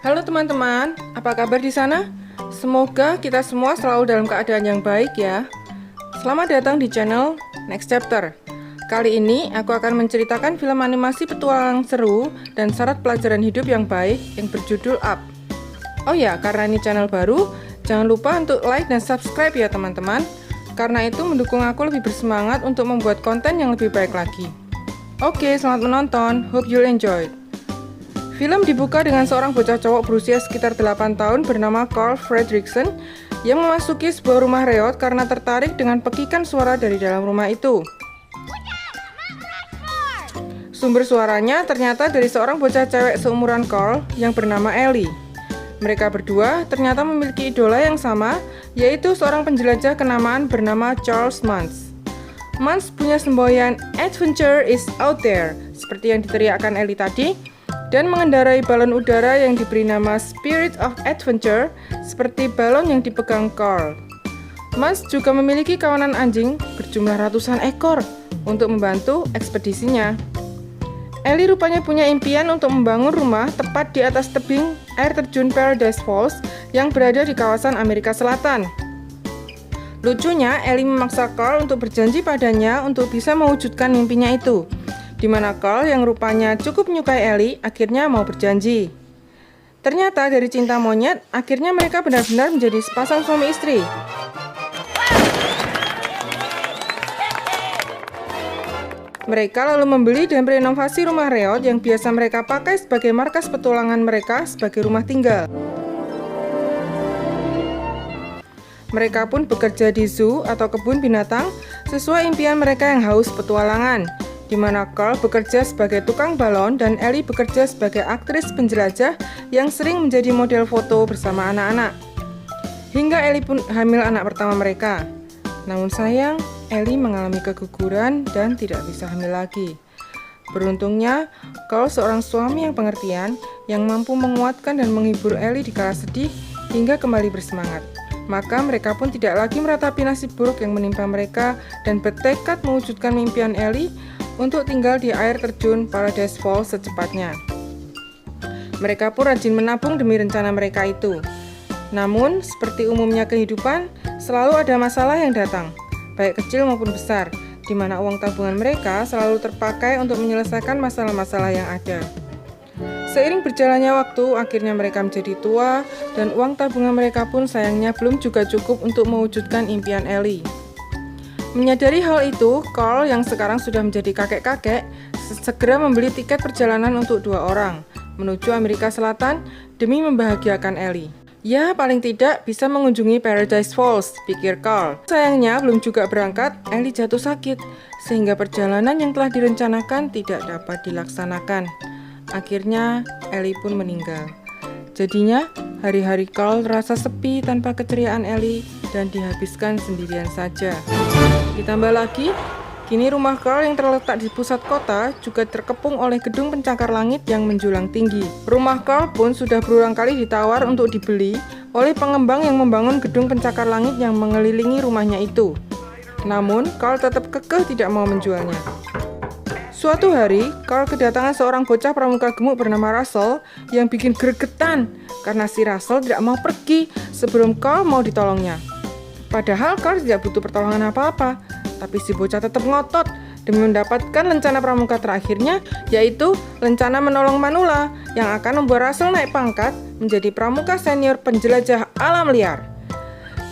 Halo teman-teman, apa kabar di sana? Semoga kita semua selalu dalam keadaan yang baik ya. Selamat datang di channel Next Chapter. Kali ini aku akan menceritakan film animasi petualangan seru dan syarat pelajaran hidup yang baik yang berjudul Up. Oh ya, karena ini channel baru, jangan lupa untuk like dan subscribe ya teman-teman. Karena itu mendukung aku lebih bersemangat untuk membuat konten yang lebih baik lagi. Oke, selamat menonton. Hope you'll enjoy. Film dibuka dengan seorang bocah cowok berusia sekitar 8 tahun bernama Carl Fredrickson yang memasuki sebuah rumah reot karena tertarik dengan pekikan suara dari dalam rumah itu. Sumber suaranya ternyata dari seorang bocah cewek seumuran Carl yang bernama Ellie. Mereka berdua ternyata memiliki idola yang sama, yaitu seorang penjelajah kenamaan bernama Charles Muntz. Muntz punya semboyan "Adventure is out there", seperti yang diteriakkan Ellie tadi, dan mengendarai balon udara yang diberi nama Spirit of Adventure, seperti balon yang dipegang Carl. Muntz juga memiliki kawanan anjing berjumlah ratusan ekor untuk membantu ekspedisinya. Ellie rupanya punya impian untuk membangun rumah tepat di atas tebing air terjun Paradise Falls yang berada di kawasan Amerika Selatan. Lucunya, Ellie memaksa Carl untuk berjanji padanya untuk bisa mewujudkan mimpinya itu, di mana Carl yang rupanya cukup menyukai Ellie akhirnya mau berjanji. Ternyata dari cinta monyet, akhirnya mereka benar-benar menjadi sepasang suami istri. Mereka lalu membeli dan merenovasi rumah reot yang biasa mereka pakai sebagai markas petualangan mereka sebagai rumah tinggal. Mereka pun bekerja di zoo atau kebun binatang sesuai impian mereka yang haus petualangan, di mana Carl bekerja sebagai tukang balon dan Ellie bekerja sebagai aktris penjelajah yang sering menjadi model foto bersama anak-anak. Hingga Ellie pun hamil anak pertama mereka. Namun sayang, Ellie mengalami keguguran dan tidak bisa hamil lagi. Beruntungnya, Carl seorang suami yang pengertian yang mampu menguatkan dan menghibur Ellie di kala sedih hingga kembali bersemangat. Maka mereka pun tidak lagi meratapi nasib buruk yang menimpa mereka dan bertekad mewujudkan mimpian Ellie untuk tinggal di air terjun Paradise Falls secepatnya. Mereka pun rajin menabung demi rencana mereka itu. Namun, seperti umumnya kehidupan, selalu ada masalah yang datang, baik kecil maupun besar, di mana uang tabungan mereka selalu terpakai untuk menyelesaikan masalah-masalah yang ada. Seiring berjalannya waktu, akhirnya mereka menjadi tua, dan uang tabungan mereka pun sayangnya belum juga cukup untuk mewujudkan impian Ellie. Menyadari hal itu, Carl yang sekarang sudah menjadi kakek-kakek segera membeli tiket perjalanan untuk 2 orang menuju Amerika Selatan demi membahagiakan Ellie. Ya, paling tidak bisa mengunjungi Paradise Falls, pikir Carl. Sayangnya belum juga berangkat, Ellie jatuh sakit sehingga perjalanan yang telah direncanakan tidak dapat dilaksanakan. Akhirnya Ellie pun meninggal. Jadinya hari-hari Carl terasa sepi tanpa keceriaan Ellie dan dihabiskan sendirian saja. Ditambah lagi, kini rumah Carl yang terletak di pusat kota juga terkepung oleh gedung pencakar langit yang menjulang tinggi. Rumah Carl pun sudah berulang kali ditawar untuk dibeli oleh pengembang yang membangun gedung pencakar langit yang mengelilingi rumahnya itu. Namun, Carl tetap kekeh tidak mau menjualnya. Suatu hari, Carl kedatangan seorang bocah pramuka gemuk bernama Russell yang bikin gregetan karena si Russell tidak mau pergi sebelum Carl mau ditolongnya. Padahal Carl tidak butuh pertolongan apa-apa, tapi si bocah tetap ngotot demi mendapatkan lencana pramuka terakhirnya, yaitu lencana menolong Manula yang akan membuat Russell naik pangkat menjadi pramuka senior penjelajah alam liar.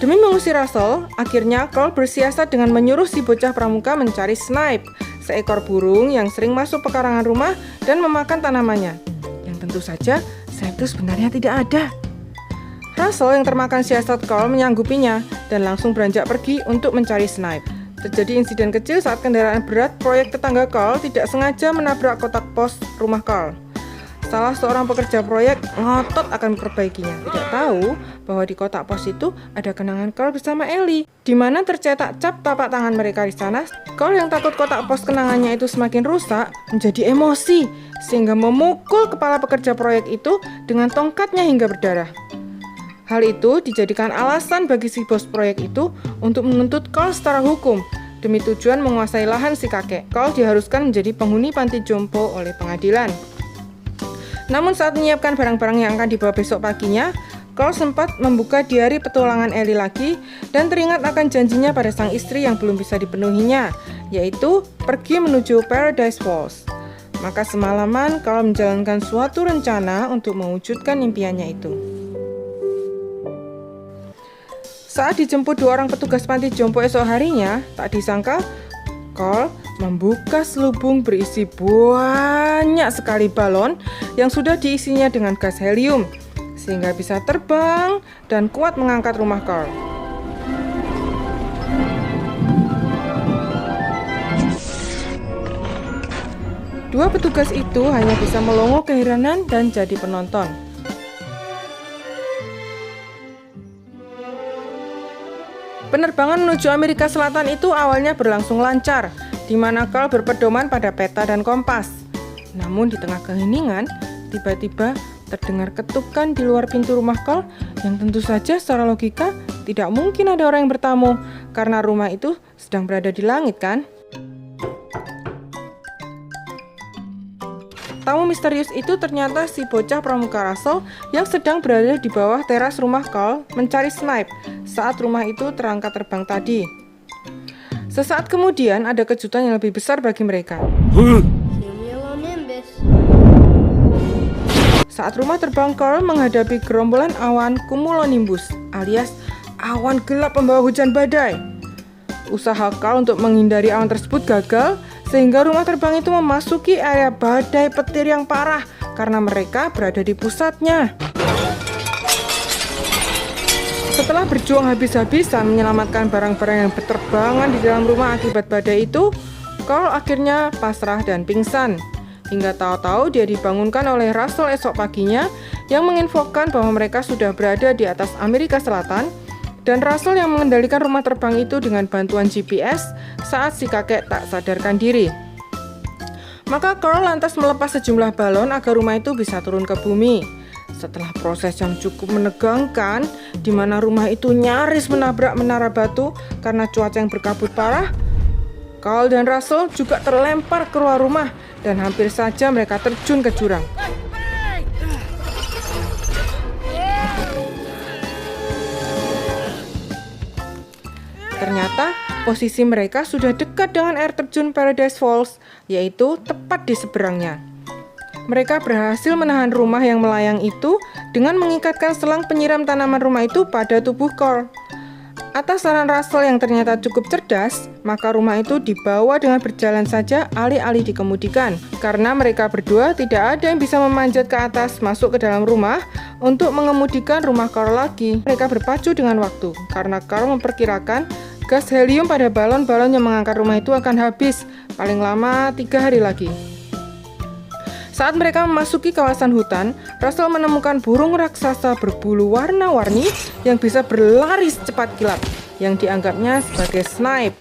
Demi mengusir Russell, akhirnya Carl bersiasat dengan menyuruh si bocah pramuka mencari Snipe, seekor burung yang sering masuk pekarangan rumah dan memakan tanamannya. Yang tentu saja, Snipe itu sebenarnya tidak ada. Russell yang termakan siasat Carl menyanggupinya dan langsung beranjak pergi untuk mencari Snipe. Terjadi insiden kecil saat kendaraan berat proyek tetangga Carl tidak sengaja menabrak kotak pos rumah Carl. Salah seorang pekerja proyek ngotot akan memperbaikinya, tidak tahu bahwa di kotak pos itu ada kenangan Carl bersama Ellie, di mana tercetak cap tapak tangan mereka di sana. Carl yang takut kotak pos kenangannya itu semakin rusak menjadi emosi sehingga memukul kepala pekerja proyek itu dengan tongkatnya hingga berdarah. Hal itu dijadikan alasan bagi si bos proyek itu untuk menuntut Carl secara hukum demi tujuan menguasai lahan si kakek. Carl diharuskan menjadi penghuni panti jompo oleh pengadilan. Namun saat menyiapkan barang-barang yang akan dibawa besok paginya, Carl sempat membuka diari petualangan Ellie lagi dan teringat akan janjinya pada sang istri yang belum bisa dipenuhinya, yaitu pergi menuju Paradise Falls. Maka semalaman Carl menjalankan suatu rencana untuk mewujudkan impiannya itu. Saat dijemput 2 orang petugas panti jompo esok harinya, tak disangka Carl membuka selubung berisi banyak sekali balon yang sudah diisinya dengan gas helium, sehingga bisa terbang dan kuat mengangkat rumah Carl. Dua petugas itu hanya bisa melongo keheranan dan jadi penonton. Penerbangan menuju Amerika Selatan itu awalnya berlangsung lancar, di mana Carl berpedoman pada peta dan kompas. Namun di tengah keheningan, tiba-tiba terdengar ketukan di luar pintu rumah Carl yang tentu saja secara logika tidak mungkin ada orang yang bertamu karena rumah itu sedang berada di langit, kan? Tamu misterius itu ternyata si bocah pramuka Russell yang sedang berada di bawah teras rumah Carl mencari Snipe saat rumah itu terangkat terbang tadi. Sesaat kemudian ada kejutan yang lebih besar bagi mereka. Saat rumah terbang Carl menghadapi gerombolan awan cumulonimbus alias awan gelap pembawa hujan badai. Usaha Carl untuk menghindari awan tersebut gagal, sehingga rumah terbang itu memasuki area badai petir yang parah karena mereka berada di pusatnya. Setelah berjuang habis-habisan menyelamatkan barang-barang yang berterbangan di dalam rumah akibat badai itu, Carl akhirnya pasrah dan pingsan. Hingga tahu-tahu dia dibangunkan oleh Russell esok paginya yang menginfokan bahwa mereka sudah berada di atas Amerika Selatan, dan Russell yang mengendalikan rumah terbang itu dengan bantuan GPS saat si kakek tak sadarkan diri. Maka Carl lantas melepas sejumlah balon agar rumah itu bisa turun ke bumi. Setelah proses yang cukup menegangkan, di mana rumah itu nyaris menabrak menara batu karena cuaca yang berkabut parah, Carl dan Russell juga terlempar keluar rumah dan hampir saja mereka terjun ke jurang. Ternyata posisi mereka sudah dekat dengan air terjun Paradise Falls, yaitu tepat di seberangnya. Mereka berhasil menahan rumah yang melayang itu dengan mengikatkan selang penyiram tanaman rumah itu pada tubuh Carl. Atas saran Russell yang ternyata cukup cerdas, maka rumah itu dibawa dengan berjalan saja alih-alih dikemudikan. Karena mereka berdua tidak ada yang bisa memanjat ke atas masuk ke dalam rumah untuk mengemudikan rumah Carl lagi. Mereka berpacu dengan waktu, karena Carl memperkirakan gas helium pada balon-balon yang mengangkat rumah itu akan habis paling lama 3 hari lagi. Saat mereka memasuki kawasan hutan, Russell menemukan burung raksasa berbulu warna-warni yang bisa berlari secepat kilat, yang dianggapnya sebagai Snipe.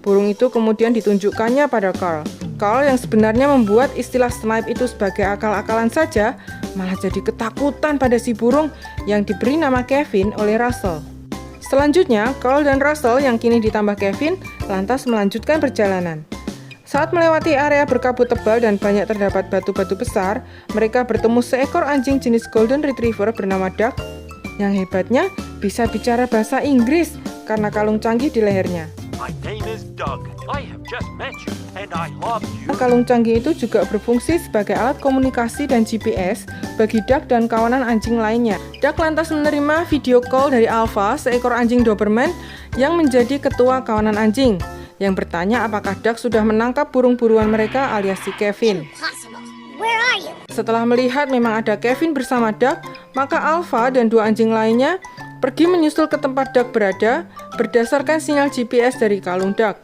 Burung itu kemudian ditunjukkannya pada Carl. Carl yang sebenarnya membuat istilah Snipe itu sebagai akal-akalan saja, malah jadi ketakutan pada si burung yang diberi nama Kevin oleh Russell. Selanjutnya, Carl dan Russell yang kini ditambah Kevin lantas melanjutkan perjalanan. Saat melewati area berkabut tebal dan banyak terdapat batu-batu besar, mereka bertemu seekor anjing jenis Golden Retriever bernama Duck yang hebatnya bisa bicara bahasa Inggris karena kalung canggih di lehernya. My name is Doug. I have just met you and I love you. Kalung canggih itu juga berfungsi sebagai alat komunikasi dan GPS bagi Duck dan kawanan anjing lainnya. Duck lantas menerima video call dari Alpha, seekor anjing Doberman yang menjadi ketua kawanan anjing, yang bertanya apakah Duck sudah menangkap burung buruan mereka alias si Kevin. Setelah melihat memang ada Kevin bersama Duck, maka Alpha dan 2 anjing lainnya pergi menyusul ke tempat Duck berada berdasarkan sinyal GPS dari kalung Duck.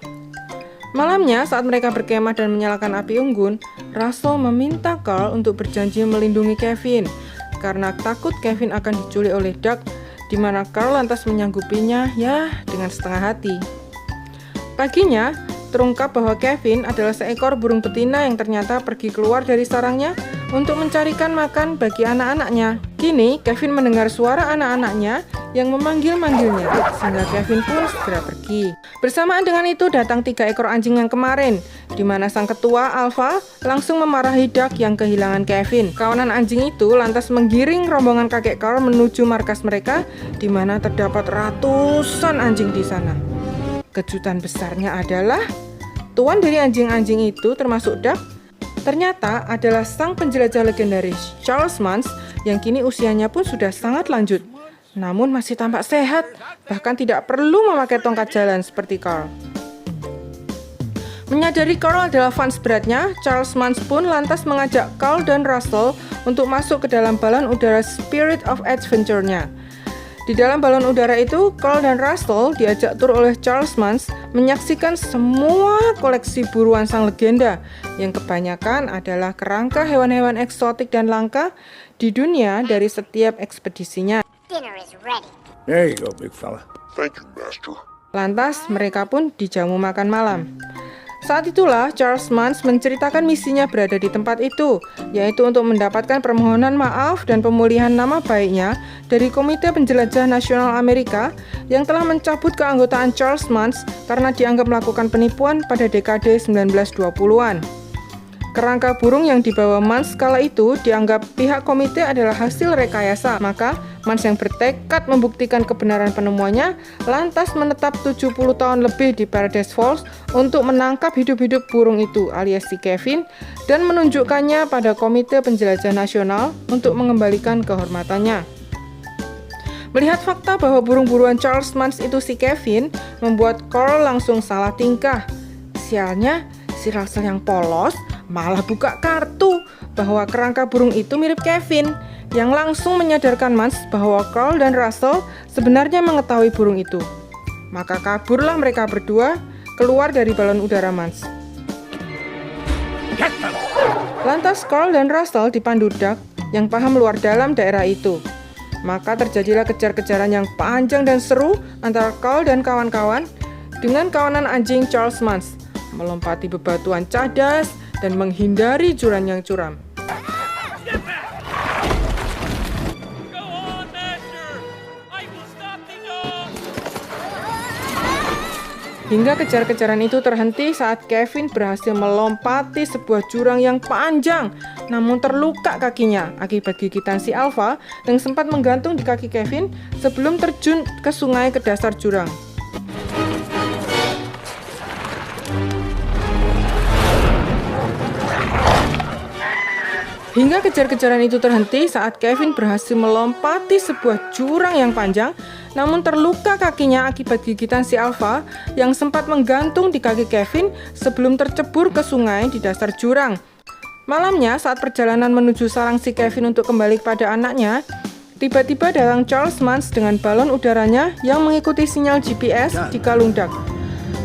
Malamnya saat mereka berkemah dan menyalakan api unggun, Russell meminta Carl untuk berjanji melindungi Kevin karena takut Kevin akan diculik oleh Duck, di mana Carl lantas menyanggupinya dengan setengah hati. Paginya, terungkap bahwa Kevin adalah seekor burung betina yang ternyata pergi keluar dari sarangnya untuk mencarikan makan bagi anak-anaknya. Kini, Kevin mendengar suara anak-anaknya yang memanggil-manggilnya, sehingga Kevin pun segera pergi. Bersamaan dengan itu datang 3 ekor anjing yang kemarin, di mana sang ketua Alpha langsung memarahi Doug yang kehilangan Kevin. Kawanan anjing itu lantas menggiring rombongan kakek Carl menuju markas mereka, di mana terdapat ratusan anjing di sana. Kejutan besarnya adalah tuan dari anjing-anjing itu termasuk Doug ternyata adalah sang penjelajah legendaris Charles Mance yang kini usianya pun sudah sangat lanjut, namun masih tampak sehat, bahkan tidak perlu memakai tongkat jalan seperti Carl. Menyadari Carl adalah fans beratnya, Charles Mance pun lantas mengajak Carl dan Russell untuk masuk ke dalam balon udara Spirit of Adventure-nya. Di dalam balon udara itu, Carl dan Russell diajak tur oleh Charles Mance menyaksikan semua koleksi buruan sang legenda, yang kebanyakan adalah kerangka hewan-hewan eksotik dan langka di dunia dari setiap ekspedisinya. Dinner is ready. There you go, big fella. Thank you, Master. Lantas mereka pun dijamu makan malam. Saat itulah Charles Mance menceritakan misinya berada di tempat itu, yaitu untuk mendapatkan permohonan maaf dan pemulihan nama baiknya dari Komite Penjelajah Nasional Amerika yang telah mencabut keanggotaan Charles Mance karena dianggap melakukan penipuan pada dekade 1920-an. Kerangka burung yang dibawa Mance kala itu dianggap pihak komite adalah hasil rekayasa, maka Mance yang bertekad membuktikan kebenaran penemuannya lantas menetap 70 tahun lebih di Paradise Falls untuk menangkap hidup-hidup burung itu alias si Kevin dan menunjukkannya pada Komite Penjelajah Nasional untuk mengembalikan kehormatannya. Melihat fakta bahwa burung buruan Charles Mance itu si Kevin membuat Carl langsung salah tingkah. Sialnya, si Russell yang polos malah buka kartu bahwa kerangka burung itu mirip Kevin, yang langsung menyadarkan Mance bahwa Carl dan Russell sebenarnya mengetahui burung itu. Maka kaburlah mereka berdua keluar dari balon udara Mance. Lantas Carl dan Russell dipandu Doug yang paham luar dalam daerah itu. Maka terjadilah kejar-kejaran yang panjang dan seru antara Carl dan kawan-kawan dengan kawanan anjing Charles Mance, melompati bebatuan cadas dan menghindari jurang yang curam. Go on, Master! I will stop the dog! Hingga kejar-kejaran itu terhenti saat Kevin berhasil melompati sebuah jurang yang panjang, namun terluka kakinya akibat gigitan si Alpha yang sempat menggantung di kaki Kevin sebelum terjun ke sungai ke dasar jurang. Hingga kejar-kejaran itu terhenti saat Kevin berhasil melompati sebuah jurang yang panjang, namun terluka kakinya akibat gigitan si Alpha yang sempat menggantung di kaki Kevin sebelum tercebur ke sungai di dasar jurang. Malamnya saat perjalanan menuju sarang si Kevin untuk kembali kepada anaknya, tiba-tiba datang Charles Mance dengan balon udaranya yang mengikuti sinyal GPS di kalung Doug.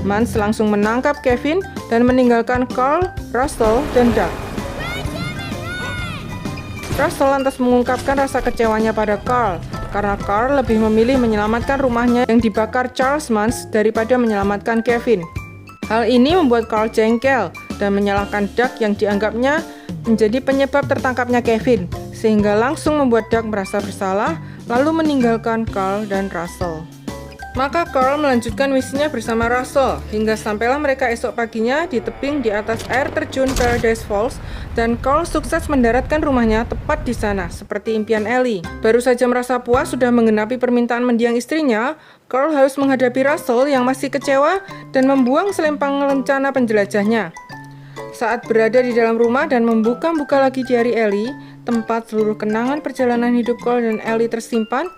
Mance langsung menangkap Kevin dan meninggalkan Carl, Russell, dan Doug. Russell lantas mengungkapkan rasa kecewanya pada Carl karena Carl lebih memilih menyelamatkan rumahnya yang dibakar Charles Mance daripada menyelamatkan Kevin. Hal ini membuat Carl jengkel dan menyalahkan Doug yang dianggapnya menjadi penyebab tertangkapnya Kevin, sehingga langsung membuat Doug merasa bersalah lalu meninggalkan Carl dan Russell. Maka Carl melanjutkan misinya bersama Russell hingga sampailah mereka esok paginya di tebing di atas air terjun Paradise Falls, dan Carl sukses mendaratkan rumahnya tepat di sana seperti impian Ellie. Baru saja merasa puas sudah menggenapi permintaan mendiang istrinya, Carl harus menghadapi Russell yang masih kecewa dan membuang selempang rencana penjelajahnya. Saat berada di dalam rumah dan membuka-buka lagi diari Ellie, tempat seluruh kenangan perjalanan hidup Carl dan Ellie tersimpan,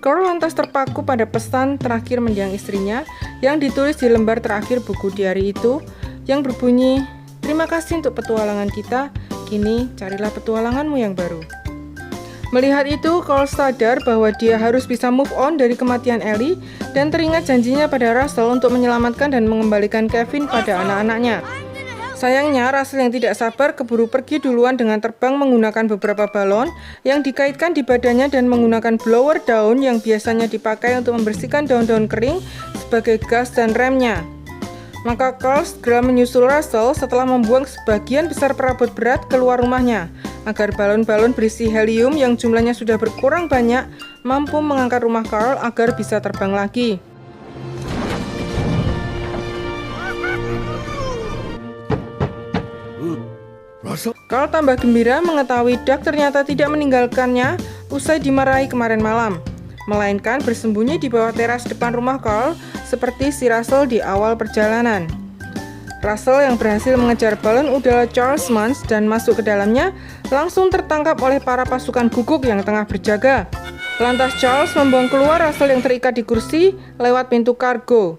Carl lantas terpaku pada pesan terakhir mendiang istrinya yang ditulis di lembar terakhir buku diari itu yang berbunyi, "Terima kasih untuk petualangan kita, kini carilah petualanganmu yang baru." Melihat itu, Carl sadar bahwa dia harus bisa move on dari kematian Ellie dan teringat janjinya pada Russell untuk menyelamatkan dan mengembalikan Kevin pada anak-anaknya. Sayangnya, Russell yang tidak sabar keburu pergi duluan dengan terbang menggunakan beberapa balon yang dikaitkan di badannya dan menggunakan blower daun yang biasanya dipakai untuk membersihkan daun-daun kering sebagai gas dan remnya. Maka Carl segera menyusul Russell setelah membuang sebagian besar perabot berat keluar rumahnya. agar balon-balon berisi helium yang jumlahnya sudah berkurang banyak mampu mengangkat rumah Carl agar bisa terbang lagi. Carl tambah gembira mengetahui Doug ternyata tidak meninggalkannya usai dimarahi kemarin malam, melainkan bersembunyi di bawah teras depan rumah Carl seperti si Russell di awal perjalanan. Russell yang berhasil mengejar balon udara Charles Mans dan masuk ke dalamnya langsung tertangkap oleh para pasukan guguk yang tengah berjaga. Lantas Charles membuang keluar Russell yang terikat di kursi lewat pintu kargo.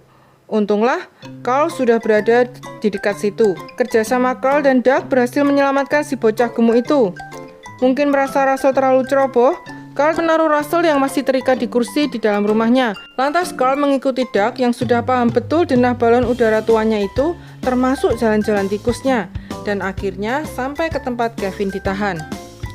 Untunglah Carl sudah berada di dekat situ. Kerjasama Carl dan Doug berhasil menyelamatkan si bocah gemuk itu. Mungkin merasa Russell terlalu ceroboh, Carl menaruh Russell yang masih terikat di kursi di dalam rumahnya. Lantas Carl mengikuti Doug yang sudah paham betul denah balon udara tuanya itu, termasuk jalan-jalan tikusnya, dan akhirnya sampai ke tempat Kevin ditahan.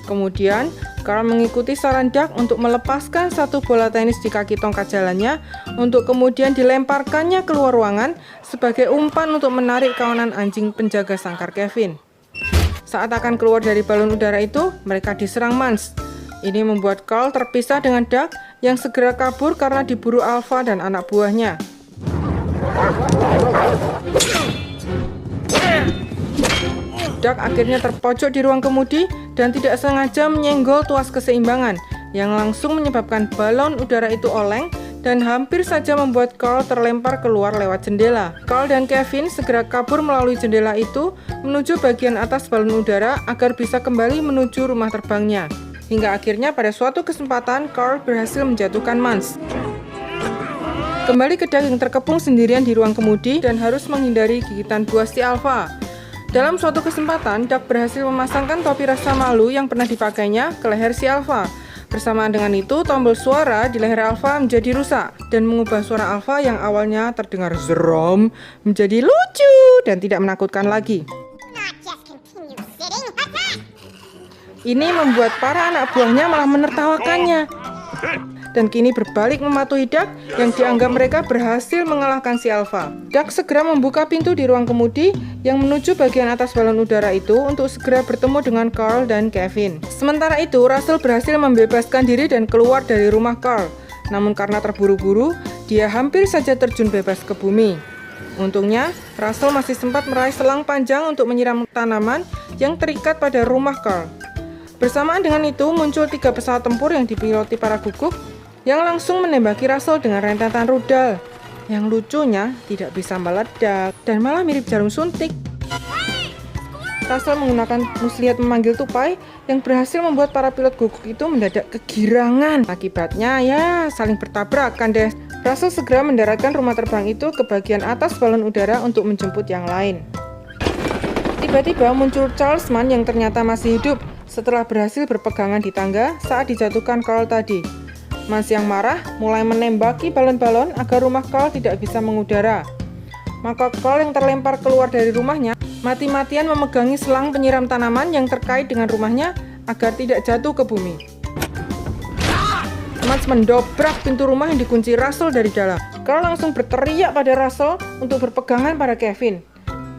Kemudian Carl mengikuti saran Doug untuk melepaskan satu bola tenis di kaki tongkat jalannya untuk kemudian dilemparkannya keluar ruangan sebagai umpan untuk menarik kawanan anjing penjaga sangkar Kevin. Saat akan keluar dari balon udara itu, mereka diserang Mans. Ini membuat Carl terpisah dengan Doug yang segera kabur karena diburu Alpha dan anak buahnya. Doug akhirnya terpojok di ruang kemudi dan tidak sengaja menyenggol tuas keseimbangan yang langsung menyebabkan balon udara itu oleng dan hampir saja membuat Carl terlempar keluar lewat jendela. Carl dan Kevin segera kabur melalui jendela itu menuju bagian atas balon udara agar bisa kembali menuju rumah terbangnya. Hingga akhirnya pada suatu kesempatan Carl berhasil menjatuhkan Mans. Kembali ke Doug yang terkepung sendirian di ruang kemudi dan harus menghindari gigitan buas si Alpha. Dalam suatu kesempatan, Doug berhasil memasangkan topi rasa malu yang pernah dipakainya ke leher si Alpha. Bersamaan dengan itu, tombol suara di leher Alpha menjadi rusak dan mengubah suara Alpha yang awalnya terdengar zerom menjadi lucu dan tidak menakutkan lagi. Ini membuat para anak buahnya malah menertawakannya. Dan kini berbalik mematuhi Doug yang dianggap mereka berhasil mengalahkan si Alpha. Doug segera membuka pintu di ruang kemudi yang menuju bagian atas balon udara itu untuk segera bertemu dengan Carl dan Kevin. Sementara itu, Russell berhasil membebaskan diri dan keluar dari rumah Carl. Namun karena terburu-buru, dia hampir saja terjun bebas ke bumi. Untungnya, Russell masih sempat meraih selang panjang untuk menyiram tanaman yang terikat pada rumah Carl. Bersamaan dengan itu, muncul 3 pesawat tempur yang dipiloti para guguk yang langsung menembaki Russell dengan rentetan rudal. Yang lucunya tidak bisa meledak dan malah mirip jarum suntik. Russell menggunakan muslihat memanggil tupai yang berhasil membuat para pilot guguk itu mendadak kegirangan. Akibatnya ya saling bertabrakan deh. Russell segera mendaratkan rumah terbang itu ke bagian atas balon udara untuk menjemput yang lain. Tiba-tiba muncul Charles Mans yang ternyata masih hidup setelah berhasil berpegangan di tangga saat dijatuhkan Carl tadi. Mans yang marah mulai menembaki balon-balon agar rumah Carl tidak bisa mengudara. Maka Carl yang terlempar keluar dari rumahnya mati-matian memegangi selang penyiram tanaman yang terkait dengan rumahnya agar tidak jatuh ke bumi. Mans mendobrak pintu rumah yang dikunci Russell dari dalam. Carl langsung berteriak pada Russell untuk berpegangan pada Kevin.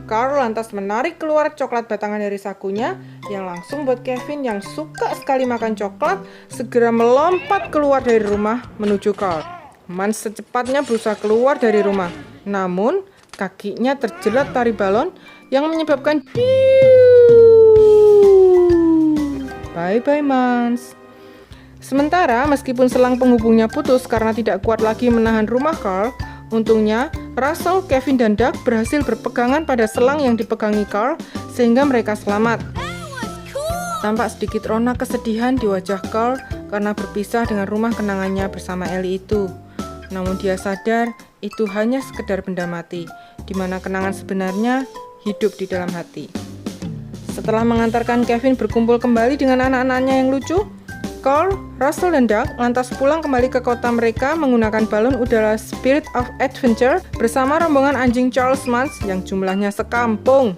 Carl lantas menarik keluar coklat batangan dari sakunya yang langsung buat Kevin yang suka sekali makan coklat segera melompat keluar dari rumah menuju Carl. Mans secepatnya berusaha keluar dari rumah, namun kakinya terjerat tali balon yang menyebabkan bye-bye Mans. Sementara meskipun selang penghubungnya putus karena tidak kuat lagi menahan rumah Carl, untungnya Russell, Kevin, dan Doug berhasil berpegangan pada selang yang dipegangi Carl sehingga mereka selamat. Tampak sedikit rona kesedihan di wajah Carl karena berpisah dengan rumah kenangannya bersama Ellie itu. Namun dia sadar itu hanya sekedar benda mati, di mana kenangan sebenarnya hidup di dalam hati. Setelah mengantarkan Kevin berkumpul kembali dengan anak-anaknya yang lucu, Carl, Russell, dan Doug lantas pulang kembali ke kota mereka menggunakan balon udara Spirit of Adventure bersama rombongan anjing Charles Mans yang jumlahnya sekampung.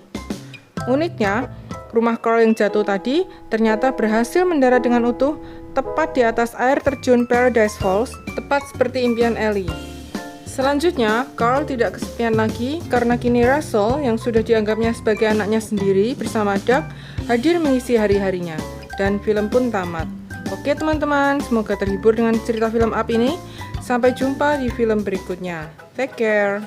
Uniknya, rumah Carl yang jatuh tadi ternyata berhasil mendarat dengan utuh tepat di atas air terjun Paradise Falls, tepat seperti impian Ellie. Selanjutnya, Carl tidak kesepian lagi karena kini Russell yang sudah dianggapnya sebagai anaknya sendiri bersama Doug hadir mengisi hari-harinya. dan film pun tamat. Oke teman-teman, semoga terhibur dengan cerita film Up ini. Sampai jumpa di film berikutnya. Take care.